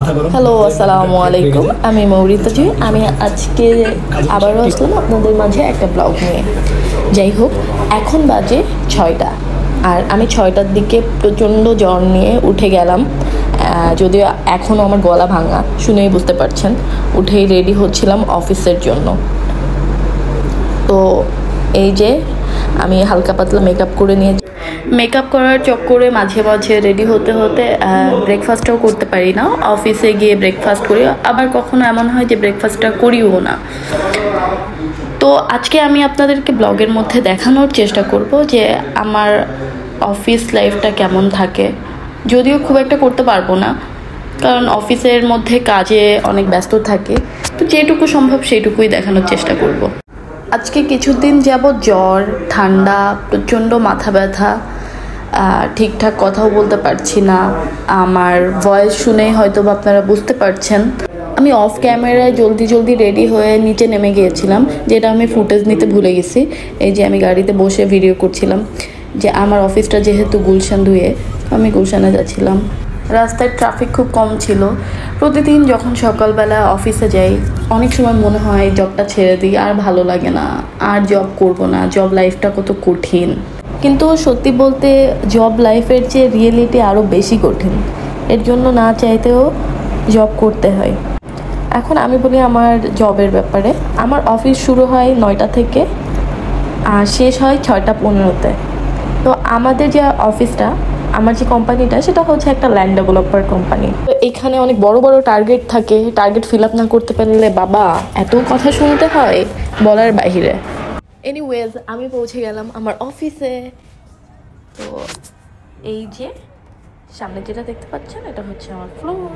মাথা গরম। হ্যালো, আসসালামু আলাইকুম। আমি মৌরিতা জি। আমি আজকে আবারও আসলাম আপনাদের মাঝে একটা ব্লগ নিয়ে। যাই হোক, এখন বাজে 6টা, আর আমি 6টার দিকে প্রচণ্ড জ্বর নিয়ে উঠে গেলাম। যদিও এখনও আমার গলা ভাঙা, শুনেই বুঝতে পারছেন। উঠেই রেডি হচ্ছিলাম অফিসের জন্য। তো এই যে আমি হালকা পাতলা মেকআপ করে নিয়ে, মেকআপ করার চক্করে মাঝে মাঝে রেডি হতে হতে ব্রেকফাস্টটাও করতে পারি না। অফিসে গিয়ে ব্রেকফাস্ট করি, আবার কখনো এমন হয় যে ব্রেকফাস্টটা করিও না। তো আজকে আমি আপনাদেরকে ব্লগের মধ্যে দেখানোর চেষ্টা করব যে আমার অফিস লাইফটা কেমন থাকে। যদিও খুব একটা করতে পারবো না, কারণ অফিসের মধ্যে কাজে অনেক ব্যস্ত থাকে। তো যেটুকু সম্ভব সেইটুকুই দেখানোর চেষ্টা করব। আজকে কিছুদিন যাবৎ জ্বর, ঠান্ডা, প্রচণ্ড মাথা ব্যথা, ঠিকঠাক কথাও বলতে পারছি না। আমার ভয়েস শুনেই হয়তো বা আপনারা বুঝতে পারছেন। আমি অফ ক্যামেরায় জলদি রেডি হয়ে নিচে নেমে গিয়েছিলাম, যেটা আমি ফুটেজ নিতে ভুলে গেছি। এই যে আমি গাড়িতে বসে ভিডিও করছিলাম যে আমার অফিসটা যেহেতু গুলশান ধুয়ে, আমি গুলশানে যাচ্ছিলাম। রাস্তায় ট্রাফিক খুব কম ছিল। প্রতিদিন যখন সকালবেলা অফিসে যাই, অনেক সময় মনে হয় জবটা ছেড়ে দিই, আর ভালো লাগে না, আর জব করব না, জব লাইফটা কত কঠিন। কিন্তু সত্যি বলতে জব লাইফের চেয়ে রিয়েলিটি আরও বেশি কঠিন। এর জন্য না চাইতেও জব করতে হয়। এখন আমি বলি আমার জবের ব্যাপারে। আমার অফিস শুরু হয় 9টা থেকে আর শেষ হয় 6টা 15-তে। তো আমাদের যে অফিসটা, আমার যে কোম্পানিটা, সেটা হচ্ছে একটা ল্যান্ড ডেভেলপার কোম্পানি। তো এখানে অনেক বড় বড় টার্গেট থাকে। টার্গেট ফিল আপ না করতে পারলে বাবা এত কথা শুনতে হয় বলার বাহিরে। এনিওয়েজ, আমি পৌঁছে গেলাম আমার অফিসে। তো এই যে সামনে যেটা দেখতে পাচ্ছেন, এটা হচ্ছে আমার ফ্লোর।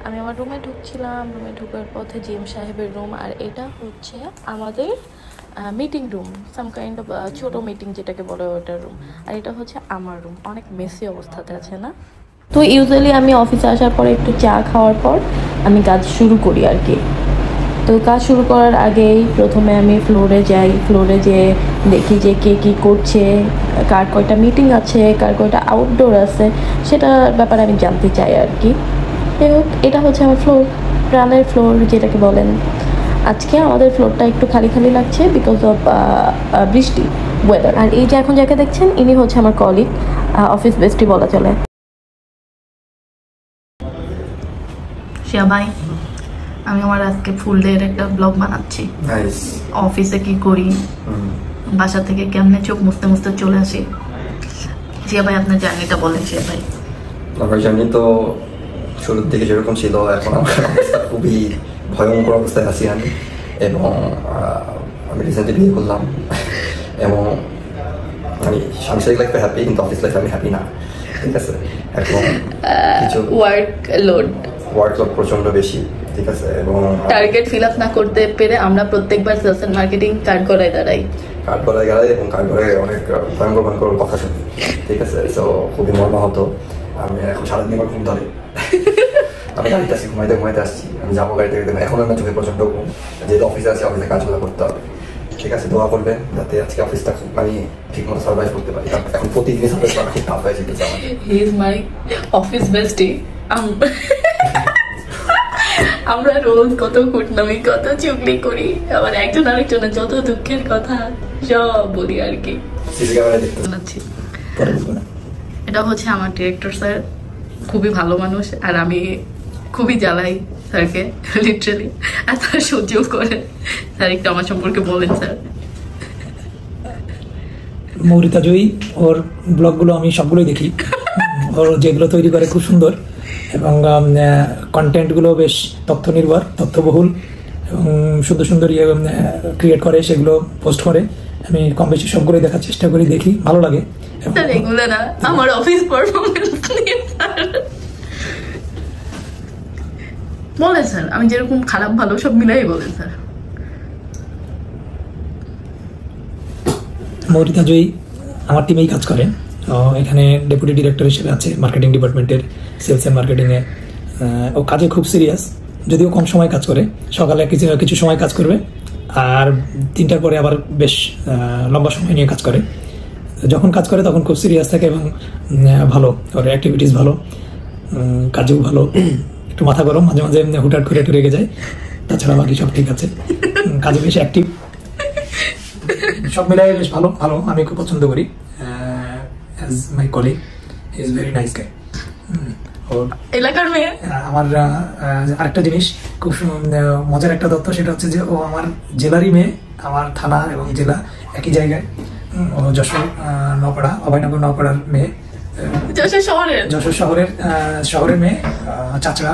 আমি আমার রুমে ঢুকছিলাম। রুমে ঢুকার পথে জিএম সাহেবের রুম, আর এটা হচ্ছে আমাদের meeting room, some kind of ছোটো মিটিং যেটাকে বলে, ওটার রুম। আর এটা হচ্ছে আমার রুম। অনেক মেসি অবস্থাতে আছে না? তো ইউজুয়ালি আমি অফিসে আসার পরে একটু চা খাওয়ার পর আমি কাজ শুরু করি আর কি। তো কাজ শুরু করার আগেই প্রথমে আমি ফ্লোরে যাই। ফ্লোরে যেয়ে দেখি যে কে কী করছে, কার কয়টা মিটিং আছে, কার কয়টা আউটডোর আছে, সেটার ব্যাপারে আমি জানতে চাই আর কি। এটা হচ্ছে আমার ফ্লোর, প্রাণের ফ্লোর যেটাকে বলেন। আজকে আমাদের ফ্লোরটা একটু খালি খালি লাগছে বিকজ অফ বৃষ্টি ওয়েদার। আর এই যে এখন যাকে দেখছেন, ইনি হচ্ছে আমার কলিগ, অফিস বেস্টি বলা চলে। শিয়া ভাই, আমি আমার আজকে ফুল ডে এর একটা ব্লগ বানাচ্ছি। অফিসে কি করি, বাসা থেকে কেমনে চোখ মুছতে মুছতে চলে আসি। শিয়া ভাই, আপনার জার্নিটা বলেন। শিয়া ভাই, আমার জার্নি তো শুরুর দিকে যেরকম ছিল, এখন আমার অবস্থা খুবই ভয়ঙ্কর অবস্থায় আছি আমি। এবং আমি রিসেন্টলি বিয়ে করলাম, এবং আমি সাংসারিক লাইফে হ্যাপি, কিন্তু অফিস লাইফে আমি হ্যাপি না। ঠিক আছে, এখন কিছু ওয়ার্কলোড প্রচন্ড বেশি। ঠিক আছে, এবং টার্গেট ফিল আপ না করতে পেরে আমরা প্রত্যেকবার সেলস এন্ড মার্কেটিং কার্ড গলায় দাঁড়াই, এবং কার্ড গলায় অনেক ভয়ঙ্কর কথা শুনি। ঠিক আছে, তো খুবই মর্মাহত। আমি এখন সারাদিন আমার ঘুম ধরে। আমি গাড়িতে আসছি, ঘুমাইতে আসছি, আমি যাবো গাড়িতে। এখন আমার চোখে প্রচন্ড ঘুম, যেহেতু অফিসে আছি, অফিসে কাজগুলো করতে হবে। ঠিক আছে, দোয়া করবেন যাতে আজকে অফিসটা আমি ঠিক মতো সার্ভাইভ করতে পারি। এখন প্রতিদিন সার্ভাইভ করা খুব টাফ হয়ে যেতেছে আমার। He is my office বেস্টি। আমরা রোজ কত কুটনামি, কত চুগলি করি, আবার একজন আরেকজনের যত দুঃখের কথা সব বলি আর কি। এটা হচ্ছে আমার ডিরেক্টর স্যার, খুবই ভালো মানুষ, আর আমি খুবই জ্বালাই স্যারকে লিটারালি, আর তারা সহ্যও করে। স্যার একটু আমার সম্পর্কে বলেন স্যার। মৌরিতা জয়ী, ওর ব্লগগুলো আমি সবগুলোই দেখি। ওর যেগুলো তৈরি করে খুব সুন্দর, এবং কন্টেন্টগুলো বেশ তথ্যবহুল, এবং সুন্দর ক্রিয়েট করে, সেগুলো পোস্ট করে। আমি কম বেশি সবগুলোই দেখার চেষ্টা করি, দেখি, ভালো লাগে। এগুলো না আমার অফিস পারফরমেন্স বলেন স্যার, আমি যেরকম খারাপ ভালো সব মিলাই বলেন স্যার। মৌরিতা জয়ী আমার টিমেই কাজ করেন। এখানে ডেপুটি ডিরেক্টর হিসেবে আছে মার্কেটিং ডিপার্টমেন্টের, সেলস এন্ড মার্কেটিংয়ে। ও কাজে খুব সিরিয়াস, যদিও কম সময় কাজ করে। সকালে কিছু সময় কাজ করবে, আর 3টার পরে আবার বেশ লম্বা সময় নিয়ে কাজ করে। যখন কাজ করে তখন খুব সিরিয়াস থাকে, এবং ভালো ওর অ্যাক্টিভিটিস ভালো, কাজেও ভালো। একটু মাথা গরম, মাঝে মাঝে হুটহাট করে একটু রেগে যায়, তাছাড়া বাকি সব ঠিক আছে। কাজে বেশ অ্যাক্টিভ, সব মিলাই বেশ ভালো ভালো, আমি খুব পছন্দ করি। As my colleague is very nice গাই। এলাকার মেয়ে। আমার আরেকটা জিনিস খুব মজার একটা তথ্য, সেটা হচ্ছে যে ও আমার জেলারই মেয়ে, আমার থানা এবং জেলা একই জায়গায়। ও যশোর নপাড়া, অভয়নগর নপাড়ার মেয়ে, যশোর শহরের মেয়ে, চাচড়া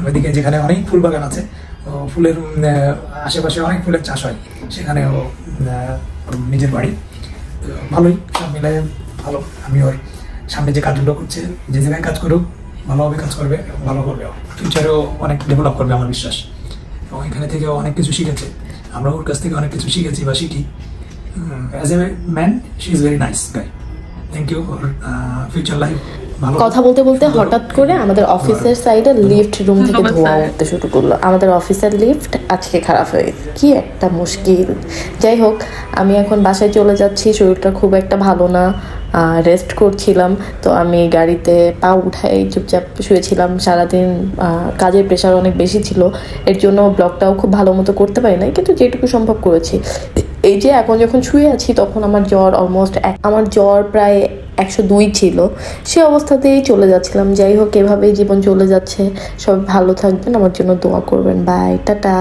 ওইদিকে যেখানে অনেক ফুল বাগান আছে, ও ফুলের আশেপাশে অনেক ফুলের চাষ হয়, সেখানে ও নিজের বাড়ি। তো ভালোই, সব মিলে ভালো। আমি ওই সামনে যে কাজগুলো করছে, যে জায়গায় কাজ করুক ভালোভাবে কাজ করবে, ভালো করবে, ফিউচারেও অনেক ডেভেলপ করবে আমার বিশ্বাস। এবং এখানে থেকে অনেক কিছু শিখেছে, আমরা ওর কাছ থেকে অনেক কিছু শিখেছি বা শিখি। As a man she is very nice guy. Thank you for future life. কথা বলতে বলতে হঠাৎ করে আমাদের অফিসের সাইডে লিফট রুম থেকে ধোঁয়া উঠতে শুরু করলো। আমাদের অফিসের লিফট আজকে খারাপ হয়ে কি একটা মুশকিল। যাই হোক, আমি এখন বাসায় চলে যাচ্ছি, শরীরটা খুব একটা ভালো না, রেস্ট করছিলাম। তো আমি গাড়িতে পা উঠাই চুপচাপ শুয়েছিলাম। সারাদিন কাজের প্রেশার অনেক বেশি ছিল, এর জন্য ব্লগটাও খুব ভালো মতো করতে পারি নাই, কিন্তু যেটুকু সম্ভব করেছি। এই যে এখন যখন শুয়ে আছি, তখন আমার জ্বর প্রায় 102 ছিল, সে অবস্থাতেই চলে যাচ্ছিলাম। যাই হোক, এভাবেই জীবন চলে যাচ্ছে। সবাই ভালো থাকবেন, আমার জন্য দোয়া করবেন। Bye, tata.